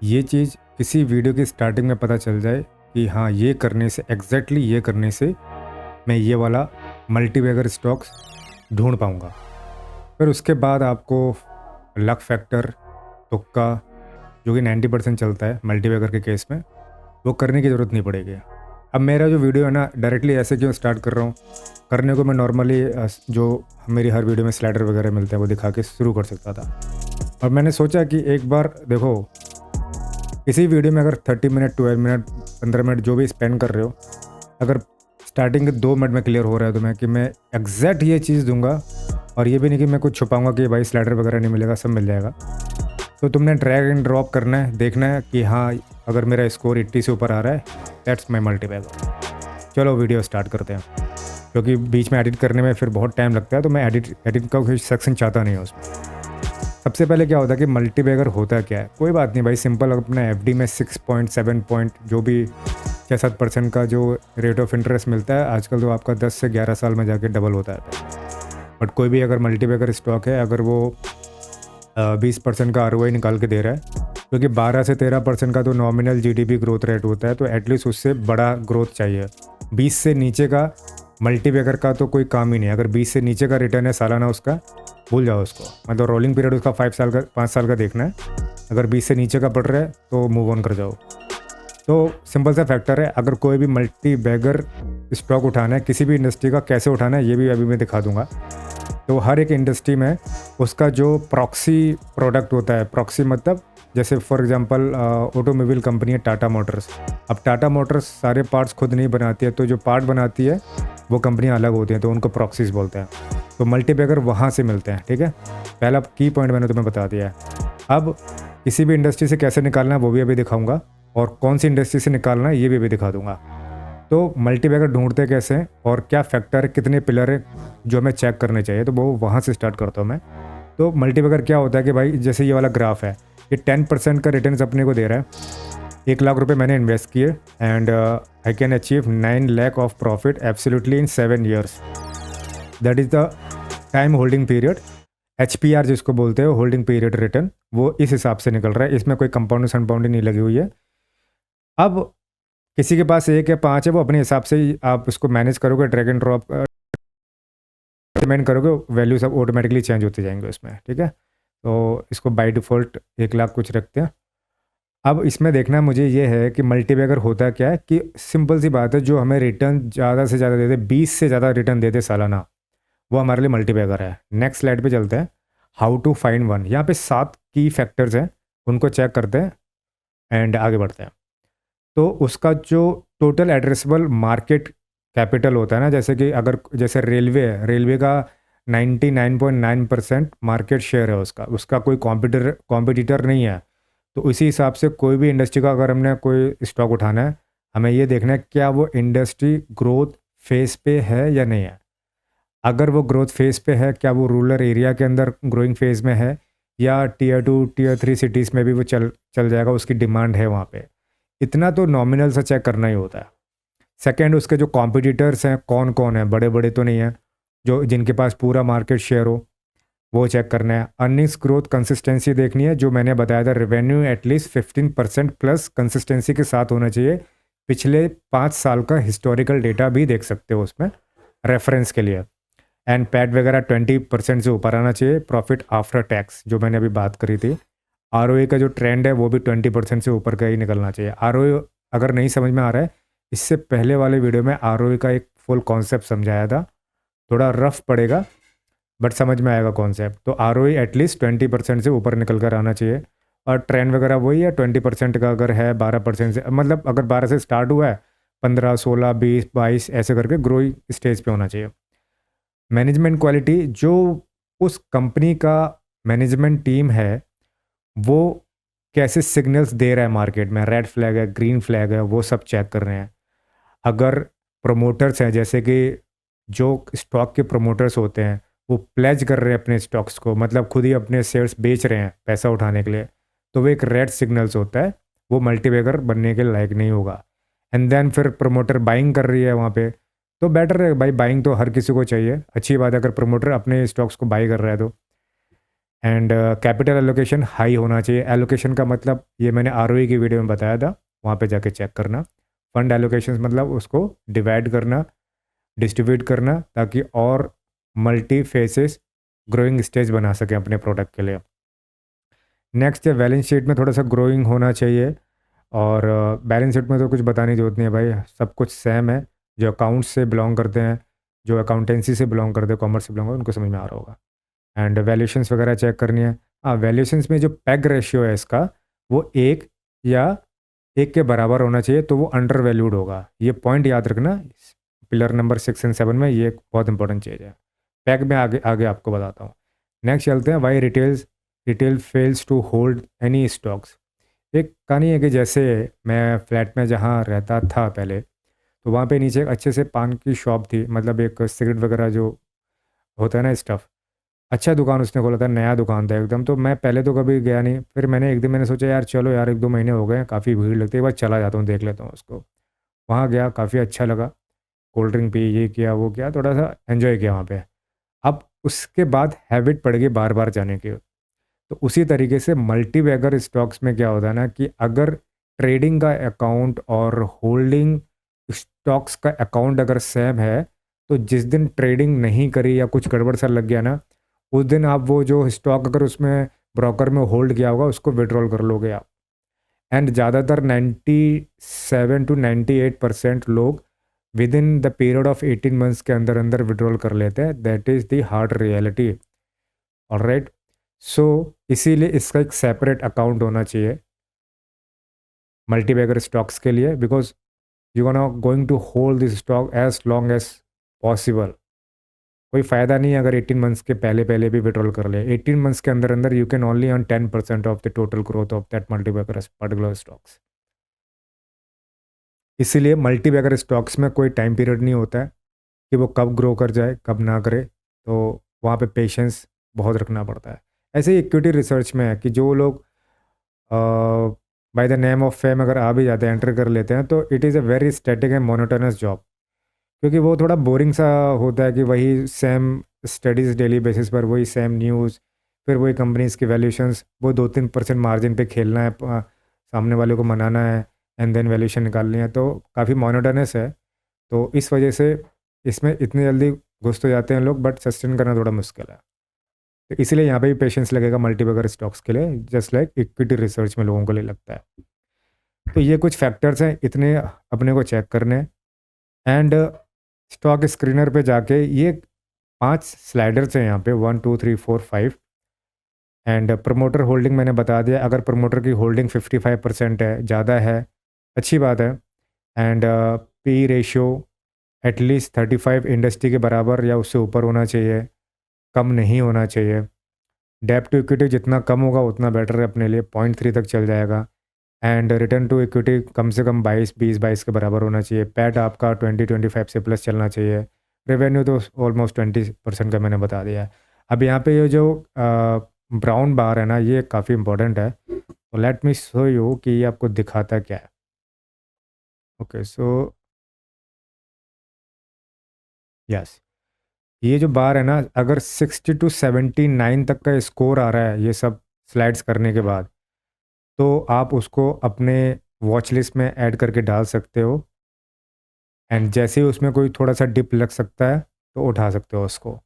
ये चीज़ किसी वीडियो की स्टार्टिंग में पता चल जाए कि हाँ, ये करने से एग्जैक्टली ये करने से मैं ये वाला मल्टीबैगर स्टॉक्स ढूंढ पाऊँगा। फिर उसके बाद आपको लक फैक्टर, तुक्का, जो कि 90% चलता है मल्टीबैगर के केस में, वो करने की ज़रूरत नहीं पड़ेगी। अब मेरा जो वीडियो है ना, डायरेक्टली ऐसे क्यों स्टार्ट कर रहा हूँ, करने को मैं नॉर्मली जो मेरी हर वीडियो में स्लाइडर वगैरह मिलते हैं वो दिखा के शुरू कर सकता था। और मैंने सोचा कि एक बार देखो, किसी वीडियो में अगर 30 मिनट, 12 मिनट, 15 मिनट जो भी स्पेंड कर रहे हो, अगर स्टार्टिंग के 2 मिनट में क्लियर हो रहा है तो मैं कि मैं एग्जैक्ट ये चीज़ दूंगा, और ये भी नहीं कि मैं कुछ छुपाऊंगा कि भाई स्लाइडर वगैरह नहीं मिलेगा, सब मिल जाएगा। तो तुमने ड्रैग एंड ड्रॉप करना है, देखना है कि हाँ, अगर मेरा स्कोर 80 से ऊपर आ रहा है, दैट्स माई मल्टीबैगर। चलो वीडियो स्टार्ट करते हैं, क्योंकि बीच में एडिट करने में फिर बहुत टाइम लगता है, तो मैं एडिट का कोई सेक्शन चाहता नहीं है उसमें। सबसे पहले क्या होता है कि मल्टीबैगर होता क्या है, कोई बात नहीं भाई, सिंपल अपना एफडी में 6.7 पॉइंट जो भी 6-7% का जो रेट ऑफ इंटरेस्ट मिलता है आजकल, तो आपका 10 से 11 साल में जाके डबल होता है। बट कोई भी अगर मल्टीबैगर स्टॉक है, अगर वो 20% का आरओआई निकाल के दे रहा है, क्योंकि 12 से 13% का तो नॉमिनल जीडीपी ग्रोथ रेट होता है, तो एटलीस्ट उससे बड़ा ग्रोथ चाहिए। 20 से नीचे का मल्टीबैगर का तो कोई काम ही नहीं है। अगर 20 से नीचे का रिटर्न है सालाना, उसका भूल जाओ उसको, मतलब रोलिंग पीरियड उसका 5 साल का देखना है। अगर 20 से नीचे का पड़ रहा है तो मूव ऑन कर जाओ। तो सिंपल सा फैक्टर है, अगर कोई भी मल्टीबैगर स्टॉक उठाना है किसी भी इंडस्ट्री का, कैसे उठाना है ये भी अभी मैं दिखा दूंगा। तो हर एक इंडस्ट्री में उसका जो प्रॉक्सी प्रोडक्ट होता है, प्रॉक्सी मतलब जैसे फॉर एग्जांपल ऑटोमोबाइल कंपनी है टाटा मोटर्स। अब टाटा मोटर्स सारे पार्ट्स खुद नहीं बनाती है, तो जो पार्ट बनाती है वो कंपनियां अलग होती हैं, तो उनको प्रॉक्सीज बोलते हैं। तो मल्टीबैगर वहाँ से मिलते हैं, ठीक है। पहला की पॉइंट मैंने तुम्हें बता दिया है। अब किसी भी इंडस्ट्री से कैसे निकालना है वो भी अभी दिखाऊंगा, और कौन सी इंडस्ट्री से निकालना है ये भी अभी दिखा दूंगा। तो मल्टीबैगर ढूंढते कैसे हैं और क्या फैक्टर है, कितने पिलर है जो हमें चेक करने चाहिए, तो वो वहाँ से स्टार्ट करता हूँ मैं। तो मल्टीबैगर क्या होता है कि भाई, जैसे ये वाला ग्राफ है, ये 10% का रिटर्न अपने को दे रहा है। 1 लाख रुपए मैंने इन्वेस्ट किए and I can achieve 9 lakh of profit absolutely in 7 years. That is the time holding period, HPR जिसको बोलते हैं, होल्डिंग पीरियड रिटर्न, वो इस हिसाब से निकल रहा है। इसमें कोई कंपाउंड सनपाउंडिंग नहीं लगी हुई है। अब किसी के पास 1 या 5 है, वो अपने हिसाब से ही आप उसको मैनेज करोगे, ड्रैग एंड ड्रॉप पेमेंट करोगे, वैल्यू सब ऑटोमेटिकली चेंज होते जाएंगे उसमें, ठीक है। तो इसको बाय डिफ़ॉल्ट 1 लाख कुछ रखते हैं। अब इसमें देखना मुझे ये है कि मल्टीबैगर होता क्या है, कि सिंपल सी बात है, जो हमें रिटर्न ज़्यादा से ज़्यादा देते, 20 से ज़्यादा रिटर्न देते सालाना, वो हमारे लिए मल्टीबैगर है। नेक्स्ट स्लाइड पे चलते हैं, हाउ टू फाइंड वन। यहाँ पे 7 की फैक्टर्स हैं, उनको चेक करते हैं एंड आगे बढ़ते हैं। तो उसका जो टोटल एड्रेसेबल मार्केट कैपिटल होता है ना, जैसे कि अगर जैसे रेलवे है, रेलवे का 99.9% मार्केट शेयर है, उसका कोई कॉम्पिटिटर नहीं है। तो उसी हिसाब से कोई भी इंडस्ट्री का अगर हमने कोई स्टॉक उठाना है, हमें ये देखना है क्या वो इंडस्ट्री ग्रोथ फेज पे है या नहीं है। अगर वो ग्रोथ फेज पे है, क्या वो रूरल एरिया के अंदर ग्रोइंग फेज में है, या टियर 2 टियर 3 सिटीज़ में भी वो चल जाएगा, उसकी डिमांड है वहाँ पे। इतना तो नॉमिनल सा चेक करना ही होता है। सेकंड, उसके जो कॉम्पिटिटर्स हैं कौन कौन है, बड़े बड़े तो नहीं है, जो जिनके पास पूरा मार्केट शेयर हो, वो चेक करना है। अर्निंग्स ग्रोथ कंसिस्टेंसी देखनी है, जो मैंने बताया था, रेवेन्यू एटलीस्ट 15% प्लस कंसिस्टेंसी के साथ होना चाहिए। पिछले 5 साल का हिस्टोरिकल डेटा भी देख सकते हो उसमें रेफरेंस के लिए। एंड पैट वगैरह 20% से ऊपर आना चाहिए। प्रॉफिट आफ्टर टैक्स जो मैंने अभी बात करी थी, आरओए का जो ट्रेंड है वो भी 20% से ऊपर का ही निकलना चाहिए। आरओए अगर नहीं समझ में आ रहा है, इससे पहले वाले वीडियो में आरओए का एक फुल कॉन्सेप्ट समझाया था, थोड़ा रफ पड़ेगा बट समझ में आएगा कॉन्सेप्ट। तो आरओए एटलीस्ट 20% से ऊपर निकल कर आना चाहिए, और ट्रेंड वगैरह वही है 20% का। अगर है 12% से, मतलब अगर 12 से स्टार्ट हुआ है, 15, 16, 20, 22 ऐसे करके ग्रोइंग स्टेज पे होना चाहिए। मैनेजमेंट क्वालिटी, जो उस कंपनी का मैनेजमेंट टीम है वो कैसे सिग्नल्स दे रहा है मार्केट में, रेड फ्लैग है, ग्रीन फ्लैग है, वो सब चेक कर रहे हैं। अगर प्रोमोटर्स हैं, जैसे कि जो स्टॉक के प्रोमोटर्स होते हैं, वो प्लेज कर रहे हैं अपने स्टॉक्स को, मतलब खुद ही अपने शेयर्स बेच रहे हैं पैसा उठाने के लिए, तो वो एक रेड सिग्नल्स होता है, वो मल्टीबैगर बनने के लायक नहीं होगा। एंड देन फिर प्रोमोटर बाइंग कर रही है वहाँ पे, तो बेटर है भाई, बाइंग तो हर किसी को चाहिए, अच्छी बात है अगर प्रोमोटर अपने स्टॉक्स को बाई कर रहा है तो। एंड कैपिटल एलोकेशन हाई होना चाहिए। एलोकेशन का मतलब ये मैंने आरओई की वीडियो में बताया था, वहाँ पे जाके चेक करना। फंड एलोकेशन मतलब उसको डिवाइड करना, डिस्ट्रीब्यूट करना, ताकि और मल्टी फेसेस ग्रोइंग स्टेज बना सकें अपने प्रोडक्ट के लिए। नेक्स्ट है बैलेंस शीट में थोड़ा सा ग्रोइंग होना चाहिए। और बैलेंस शीट में तो कुछ बताने की जरूरत नहीं है भाई, सब कुछ सेम है। जो अकाउंट्स से बिलोंग करते हैं, जो अकाउंटेंसी से बिलोंग करते हैं, कॉमर्स से बिलोंग करते हैं, उनको समझ में आ रहा होगा। एंड वैल्यूशंस वगैरह चेक करनी है। हाँ, वैल्यूशंस में जो पैग रेशियो है इसका, वो 1 के बराबर होना चाहिए, तो वो अंडर वैल्यूड होगा। ये पॉइंट याद रखना, पिलर नंबर 6 एंड 7 में ये एक बहुत इंपॉर्टेंट चीज़ है। पैग में आगे आगे आपको बताता हूँ। नेक्स्ट चलते हैं, why retail fails to hold any stocks. एक कहानी है कि जैसे मैं फ्लैट में जहाँ रहता था पहले, तो वहाँ पे नीचे एक अच्छे से पान की शॉप थी, मतलब एक सिगरेट वगैरह जो होता है ना स्टफ़, अच्छा दुकान उसने खोला था, नया दुकान था एकदम। तो मैं पहले तो कभी गया नहीं, फिर एक दिन मैंने सोचा यार चलो यार, 1-2 महीने हो गए हैं, काफ़ी भीड़ लगती है, एक बार चला जाता हूँ, देख लेता हूँ उसको। वहाँ गया, काफ़ी अच्छा लगा, कोल्ड ड्रिंक पी, ये किया वो किया, थोड़ा सा एन्जॉय किया वहाँ पे। अब उसके बाद हैबिट पड़ गई बार बार जाने की। तो उसी तरीके से मल्टी बैगर स्टॉक्स में क्या होता है ना, कि अगर ट्रेडिंग का अकाउंट और होल्डिंग स्टॉक्स का अकाउंट अगर सेम है, तो जिस दिन ट्रेडिंग नहीं करी या कुछ गड़बड़ सा लग गया ना, उस दिन आप वो जो स्टॉक अगर उसमें ब्रोकर में होल्ड किया होगा उसको विड्रॉल कर लोगे आप। एंड ज़्यादातर 97 to 98% लोग within the period of 18 months के अंदर अंदर विड्रॉल कर लेते हैं। That is the hard reality. Alright, so इसीलिए इसका एक सेपरेट अकाउंट होना चाहिए मल्टीबैगर स्टॉक्स के लिए, because you are not going to hold this stock as long as possible. कोई फ़ायदा नहीं है अगर 18 मंथ्स के पहले पहले भी विड्रॉल कर ले। 18 मंथ्स के अंदर अंदर you can only earn 10% of the total growth of that multibagger particular stocks. इसीलिए मल्टीबैगर स्टॉक्स में कोई टाइम पीरियड नहीं होता है कि वो कब ग्रो कर जाए कब ना करे, तो वहाँ पे पेशेंस बहुत रखना पड़ता है। ऐसे ही इक्विटी रिसर्च में है कि जो लोग by the name of fame अगर आ भी जाते हैं, एंटर कर लेते हैं, तो it is a very static and monotonous job. क्योंकि वो थोड़ा बोरिंग सा होता है कि वही सेम स्टडीज़ डेली बेसिस पर, वही सेम न्यूज़, फिर वही कंपनीज़ की वैल्यूशंस, वो 2-3% मार्जिन पे खेलना है, सामने वाले को मनाना है, एंड देन वैल्यूशन निकालनी है, तो काफ़ी मोनोटोनस है। तो इस वजह से इसमें इतनी जल्दी घुस तो जाते हैं लोग, बट सस्टेन करना थोड़ा मुश्किल है। तो इसलिए यहाँ पे भी पेशेंस लगेगा मल्टीबैगर स्टॉक्स के लिए, जस्ट लाइक इक्विटी रिसर्च में लोगों को लिए लगता है। तो ये कुछ फैक्टर्स हैं, इतने अपने को चेक करने। एंड स्टॉक स्क्रीनर पे जाके ये 5 स्लाइडर्स हैं यहाँ पे, 1 2 3 4 5। एंड प्रमोटर होल्डिंग मैंने बता दिया, अगर प्रमोटर की होल्डिंग 55% है, ज़्यादा है, अच्छी बात है। And P ratio at least 35 industry के बराबर या उससे ऊपर होना चाहिए, कम नहीं होना चाहिए। डेब्ट टू इक्विटी जितना कम होगा उतना बेटर है अपने लिए, 0.3 तक चल जाएगा। एंड रिटर्न टू इक्विटी कम से कम 22 के बराबर होना चाहिए। पैट आपका 20-25 से प्लस चलना चाहिए। रेवेन्यू तो ऑलमोस्ट 20% का मैंने बता दिया है। अब यहाँ पे ये जो ब्राउन बार है ना, ये काफ़ी इंपॉर्टेंट है, तो लेट मी शो यू कि ये आपको दिखाता क्या है। ओके, सो यस, ये जो बार है ना, अगर 60 to 79 तक का स्कोर आ रहा है ये सब स्लाइड्स करने के बाद, तो आप उसको अपने वॉच लिस्ट में ऐड करके डाल सकते हो। एंड जैसे ही उसमें कोई थोड़ा सा डिप लग सकता है तो उठा सकते हो उसको।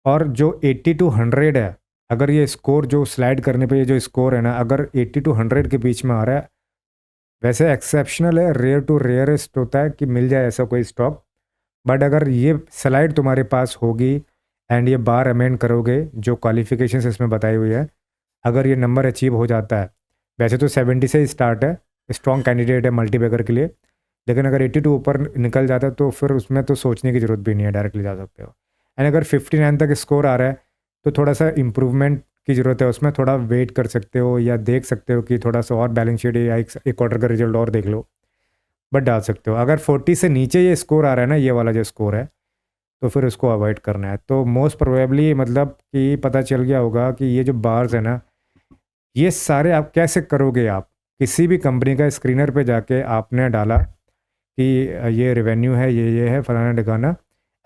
और जो 80 to 100 है, अगर ये स्कोर जो स्लाइड करने पे ये जो स्कोर है ना, अगर 80 to 100 के बीच में आ रहा है, वैसे एक्सेप्शनल है, रेयर टू रेयरेस्ट होता है कि मिल जाए ऐसा कोई स्टॉक। बट अगर ये स्लाइड तुम्हारे पास होगी एंड ये बार अमेंड करोगे जो क्वालिफिकेशन इसमें बताई हुई है, अगर ये नंबर अचीव हो जाता है, वैसे तो 70 से ही स्टार्ट है, स्ट्रॉन्ग कैंडिडेट है मल्टीबैगर के लिए, लेकिन अगर 82 ऊपर निकल जाता है तो फिर उसमें तो सोचने की ज़रूरत भी नहीं है, डायरेक्टली जा सकते हो। एंड अगर 59 तक स्कोर आ रहा है तो थोड़ा सा इम्प्रूवमेंट की ज़रूरत है, उसमें थोड़ा वेट कर सकते हो या देख सकते हो कि थोड़ा सा और बैलेंस शीट या एक क्वार्टर का रिजल्ट और देख लो, बट डाल सकते हो। अगर 40 से नीचे ये स्कोर आ रहा है ना, ये वाला जो स्कोर है, तो फिर उसको अवॉइड करना है। तो मोस्ट प्रोबेबली मतलब कि पता चल गया होगा कि ये जो बार्स है ना, ये सारे आप कैसे करोगे। आप किसी भी कंपनी का स्क्रीनर पे जाके आपने डाला कि ये रेवेन्यू है, ये है फलाना ढिकाना,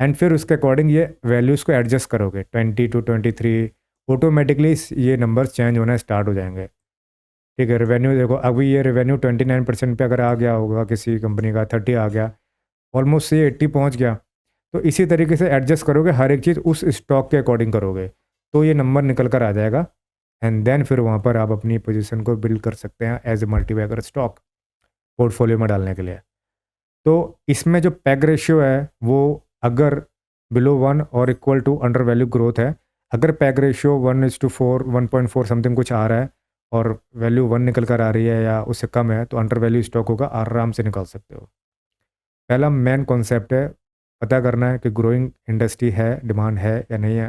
एंड फिर उसके अकॉर्डिंग ये वैल्यूज़ को एडजस्ट करोगे, 20 to 23 ऑटोमेटिकली ये नंबर्स चेंज होना स्टार्ट हो जाएंगे। ठीक है, रेवेन्यू देखो, अभी ये रेवेन्यू 29% पे अगर आ गया होगा, किसी कंपनी का 30 आ गया, ऑलमोस्ट ये 80 पहुंच गया। तो इसी तरीके से एडजस्ट करोगे, हर एक चीज़ उस स्टॉक के अकॉर्डिंग करोगे, तो ये नंबर निकल कर आ जाएगा। एंड देन फिर वहाँ पर आप अपनी पोजीशन को बिल्ड कर सकते हैं as a multibagger stock portfolio में डालने के लिए। तो इसमें जो पैग रेशियो है वो अगर बिलो 1 और equal to under value growth है, अगर पैग रेशियो 1:4 1.4 समथिंग कुछ आ रहा है और वैल्यू 1 निकल कर आ रही है या उससे कम है, तो अंडर वैल्यू स्टॉक होगा, आराम से निकाल सकते हो। पहला मेन कॉन्सेप्ट है, पता करना है कि ग्रोइंग इंडस्ट्री है, डिमांड है या नहीं है,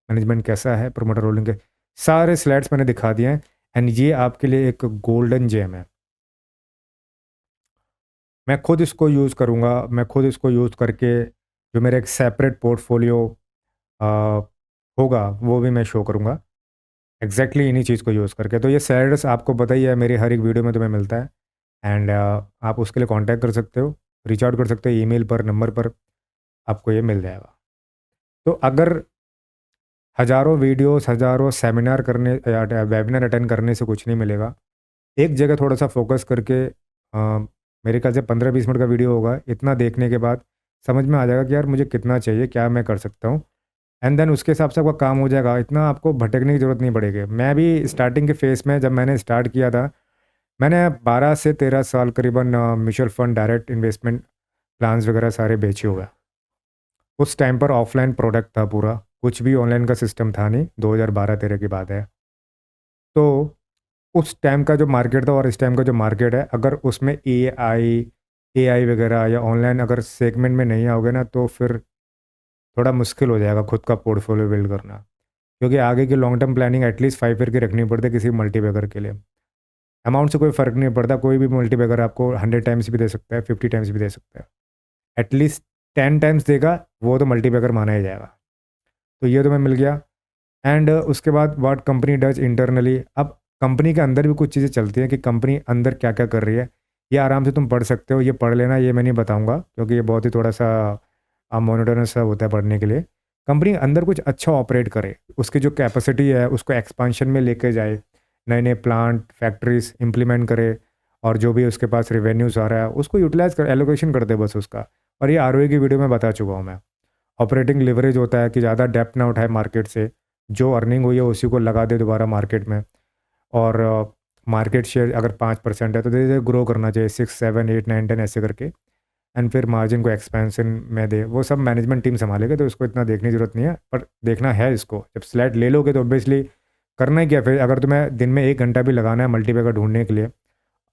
मैनेजमेंट कैसा है, प्रोमोटर रोलिंग के सारे स्लाइड्स मैंने दिखा दिए हैं। एंड ये आपके लिए एक गोल्डन जेम है। मैं खुद इसको यूज़ करूँगा, मैं खुद इसको यूज़ करके जो मेरा एक सेपरेट पोर्टफोलियो होगा वो भी मैं शो करूँगा एग्जैक्टली इन्हीं चीज़ को यूज़ करके। तो ये स्लाइड्स आपको पता ही है, मेरी हर एक वीडियो में तुम्हें मिलता है। एंड आप उसके लिए कांटेक्ट कर सकते हो, रीच आउट कर सकते हो, ईमेल पर, नंबर पर, आपको ये मिल जाएगा। तो अगर हज़ारों वीडियोस, हज़ारों सेमिनार करने या वेबिनार अटेंड करने से कुछ नहीं मिलेगा, एक जगह थोड़ा सा फोकस करके मेरे ख्याल से 15-20 मिनट का वीडियो होगा, इतना देखने के बाद समझ में आ जाएगा कि यार मुझे कितना चाहिए, क्या मैं कर सकता हूँ। एंड देन उसके हिसाब से आपका काम हो जाएगा, इतना आपको भटकने की ज़रूरत नहीं पड़ेगी। मैं भी स्टार्टिंग के फेज़ में जब मैंने स्टार्ट किया था, मैंने 12 से 13 साल करीबन mutual fund, direct investment plans वगैरह सारे बेचे हुए हैं। उस टाइम पर ऑफलाइन प्रोडक्ट था पूरा, कुछ भी ऑनलाइन का सिस्टम था नहीं, 2012-13 की बात है। तो उस टाइम का जो मार्केट था और इस टाइम का जो मार्केट है, अगर उसमें एआई वगैरह या ऑनलाइन अगर सेगमेंट में नहीं आओगे ना, तो फिर थोड़ा मुश्किल हो जाएगा खुद का पोर्टफोलियो बिल्ड करना। क्योंकि आगे की long term planning at least 5 year की रखनी पड़ती है किसी मल्टीबैगर के लिए। अमाउंट से कोई फ़र्क नहीं पड़ता, कोई भी मल्टीबैगर आपको 100 टाइम्स भी दे सकता है, 50 टाइम्स भी दे सकता है, एटलीस्ट 10 टाइम्स देगा वो तो मल्टीबैगर माना ही जाएगा। तो ये तो मैं मिल गया। एंड उसके बाद व्हाट कंपनी डज इंटरनली, अब कंपनी के अंदर भी कुछ चीज़ें चलती हैं कि कंपनी अंदर क्या क्या कर रही है, ये आराम से तुम पढ़ सकते हो, ये पढ़ लेना, ये मैं नहीं बताऊंगा क्योंकि ये बहुत ही थोड़ा सा मोनोटोनस सा होता है पढ़ने के लिए। कंपनी अंदर कुछ अच्छा ऑपरेट करे, उसकी जो कैपेसिटी है उसको एक्सपांशन में लेके जाए, नए नए प्लांट फैक्ट्रीज इंप्लीमेंट करे, और जो भी उसके पास रेवेन्यूज आ रहा है उसको यूटिलाइज कर, एलोकेशन कर दे बस उसका। और ये आरओई की वीडियो में बता चुका हूँ मैं। ऑपरेटिंग लिवरेज होता है कि ज़्यादा डेप्थ ना उठाए मार्केट से, जो अर्निंग हुई है उसी को लगा दे दोबारा मार्केट में। और मार्केट शेयर अगर 5% है तो धीरे धीरे ग्रो करना चाहिए, 6 7 8 9 10 ऐसे करके। एंड फिर मार्जिन को एक्सपेंशन में दे, वो सब मैनेजमेंट टीम संभालेगा, तो उसको इतना देखने की जरूरत नहीं है, पर देखना है इसको। जब स्लाइड ले लोगे तो ऑब्वियसली करना ही क्या, फिर अगर तुम्हें दिन में 1 घंटा भी लगाना है मल्टीबैगर ढूंढने के लिए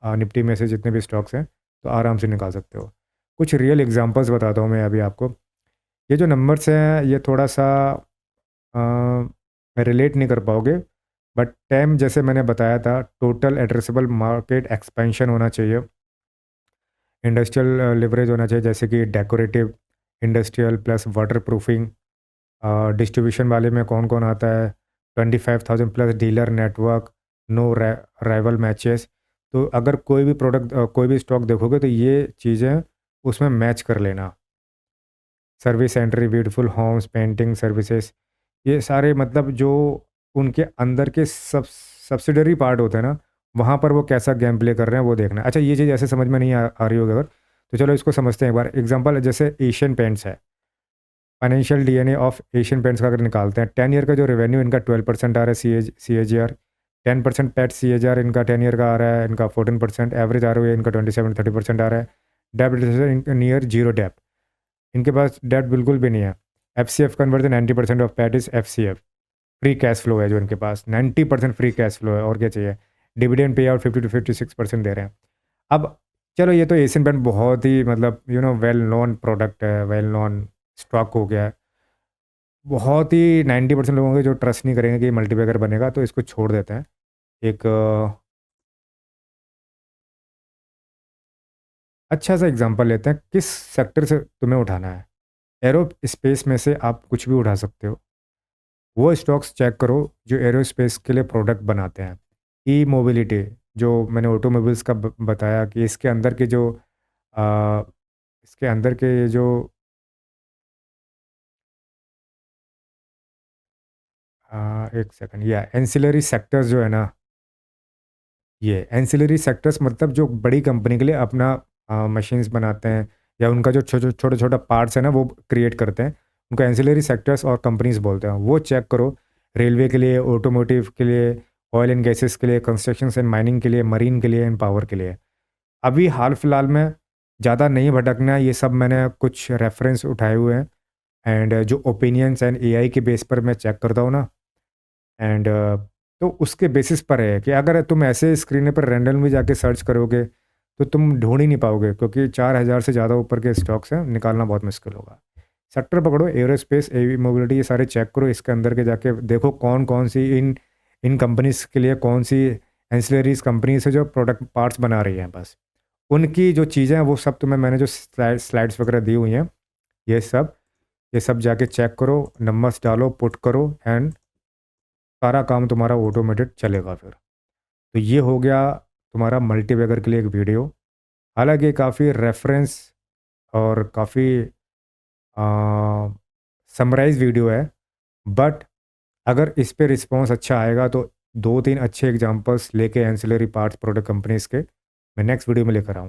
निफ्टी में से जितने भी स्टॉक्स हैं, तो आराम से निकाल सकते हो। कुछ रियल एग्जांपल्स बताता हूँ मैं अभी आपको। ये जो नंबर्स हैं ये थोड़ा सा रिलेट नहीं कर पाओगे, बट टैम जैसे मैंने बताया था, टोटल एड्रेसेबल मार्केट एक्सपेंशन होना चाहिए, इंडस्ट्रियल लिवरेज होना चाहिए, जैसे कि decorative, industrial plus waterproofing. Distribution वाले में कौन कौन आता है, 25,000 plus dealer network, no rival matches. तो अगर कोई भी प्रोडक्ट कोई भी स्टॉक देखोगे तो ये चीज़ें उसमें मैच कर लेना। Service entry, beautiful homes, painting services, ये सारे मतलब जो उनके अंदर के सब्सिडरी पार्ट होते हैं ना, वहाँ पर वो कैसा गेम प्ले कर रहे हैं वो देखना है। अच्छा, ये चीज़ ऐसे समझ में नहीं आ रही होगी अगर, तो चलो इसको समझते हैं एक बार। एग्जांपल जैसे एशियन पेंट्स है, financial DNA of Asian paints का अगर निकालते हैं, 10 ईयर का जो रेवेन्यू इनका 12% आ रहा है, C A G R 10%, PAT C A G R इनका 10 ईयर का आ रहा है, इनका 14%, एवरेज आ रहा है इनका 27-30% आ रहा है। डेप्ट नियर जीरो डेप्ट, इनके पास डेप्ट बिल्कुल भी नहीं है। F C F conversion 90% of PAT is F C F, free cash flow है जो इनके पास, 90% फ्री कैश फ्लो है, और क्या चाहिए। डिविडेंड पे आउट 50 to 56% दे रहे हैं। अब चलो ये तो एशियन पेंट बहुत ही मतलब वेल नोन प्रोडक्ट है, वेल नोन स्टॉक हो गया है, बहुत ही 90% लोगों के जो ट्रस्ट नहीं करेंगे कि मल्टीबैगर बनेगा, तो इसको छोड़ देते हैं। एक अच्छा सा एग्जांपल लेते हैं, किस सेक्टर से तुम्हें उठाना है। एरो स्पेस में से आप कुछ भी उठा सकते हो, वो स्टॉक्स चेक करो जो एरोस्पेस के लिए प्रोडक्ट बनाते हैं। ई मोबिलिटी, जो मैंने ऑटोमोबाइल्स का बताया कि इसके अंदर के जो आ, इसके अंदर के जो एक सेकंड, या एंसिलरी सेक्टर्स जो है ना, ये एंसिलरी सेक्टर्स मतलब जो बड़ी कंपनी के लिए अपना मशीन्स बनाते हैं या उनका जो छोटा छोटा पार्ट्स है ना वो क्रिएट करते हैं, उनको एंसिलरी सेक्टर्स और कंपनीज बोलते हैं। वो चेक करो, रेलवे के लिए, ऑटोमोटिव के लिए, ऑयल एंड गैसेस के लिए, कंस्ट्रक्शन एंड माइनिंग के लिए, मरीन के लिए एंड पावर के लिए। अभी हाल फिलहाल में ज़्यादा नहीं भटकना है, ये सब मैंने कुछ रेफरेंस उठाए हुए हैं एंड जो ओपिनियंस एंड एआई के बेस पर मैं चेक करता हूँ ना, एंड तो उसके बेसिस पर है कि अगर तुम ऐसे स्क्रीन पर रैंडम भी जाके सर्च करोगे तो तुम ढूंढ ही नहीं पाओगे, क्योंकि 4,000 से ज़्यादा ऊपर के स्टॉक्स हैं, निकालना बहुत मुश्किल होगा। सेक्टर पकड़ो, एरोस्पेस, एवी मोबिलिटी, ये सारे चेक करो, इसके अंदर के जाके देखो कौन कौन सी इन इन कंपनीज के लिए कौन सी एंसिलरीज कंपनीज है जो प्रोडक्ट पार्ट्स बना रही हैं। बस उनकी जो चीज़ें हैं वो सब तुम्हें मैंने जो स्लाइड्स वगैरह दी हुई हैं, ये सब जाके चेक करो, नंबर्स डालो, पुट करो, एंड सारा काम तुम्हारा ऑटोमेटेड चलेगा फिर। तो ये हो गया तुम्हारा मल्टीबैगर के लिए एक वीडियो। हालांकि काफ़ी रेफरेंस और काफ़ी समराइज वीडियो है, बट अगर इस पे रिस्पॉन्स अच्छा आएगा तो 2-3 अच्छे एग्जांपल्स लेके एंसिलरी पार्ट्स प्रोडक्ट कंपनीज के मैं नेक्स्ट वीडियो में लेकर आऊँगा।